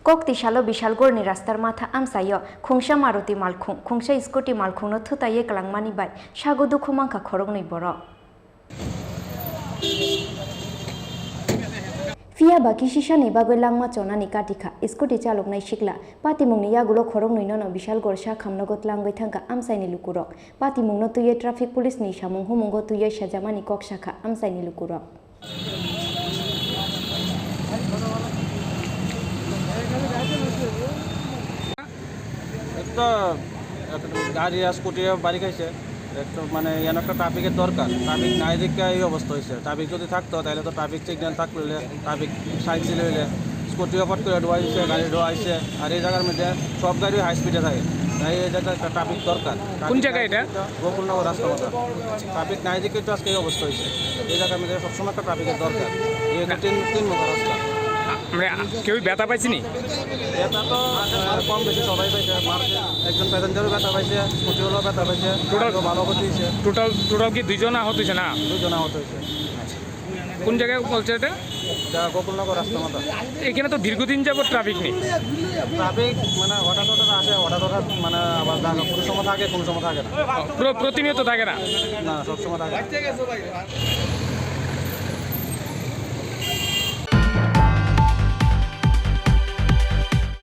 Koktisalo Bishalgorni Rastar Matha Amsayo, Kungsha Maruti Malkung, Kungsha Scotty Malkung no Tutaye Kalangmani by Shagodu Kumanka Korogni Boro. Fia baki shisha ni bagwe langma chona ni katika scooty chalok nai shikla pati mungni yagulo khorong ni no bishal gorsha khamnagot langbai thangka amsai ni lukurok pati mungno tuye traffic police ni samung humungo tuye sajamani kok shakha amsai ni lukurok গাড়ি scooty বাড়ি খাইছে একটু মানে N একটা ট্রাফিকের দরকার traffic নাই দেখে এই অবস্থা হয়েছে ট্রাফিক যদি থাকতো তাহলে তো ট্রাফিক সিগন্যাল থাকলে ট্রাফিক সাইড ছিল হইলে স্কুটি অফার করে ডোয়াইছে গাড়ি ডোয়াইছে আর এই জায়গার মধ্যে সব গাড়ি হাই স্পিডে থাকে তাই এই জায়গায় একটা ট্রাফিক দরকার কোন জায়গায় এটা গোকুলনগর রাস্তা মতো ট্রাফিক নাই দেখে তো আজকে এই অবস্থা হয়েছে এই জায়গার মধ্যে সবসময় একটা ট্রাফিকের দরকার এই তিন মতো রাস্তা মানে কেউ ব্যথা পাইছিনি ব্যথা তো কম বেশি সবাই পাইছে একজন প্যাসেঞ্জারও ব্যথা পাইছে স্কুটিওয়ালাও ব্যথা পাইছে টোটাল ভালো ক্ষতি হয়েছে টোটাল কি দুইজন আহত হয়েছে না দুজন আহত হয়েছে কোন জায়গায় বলছে এটা গোকুলনগর রাস্তা মতো এখানে তো দীর্ঘদিন যাবত ট্রাফিক নেই ট্রাফিক মানে হঠাৎ আসে হঠাৎ মানে আবার কোনো সময় থাকে কোনো সময় থাকে না প্রতিনিয়ত থাকে না না সবসময় থাকে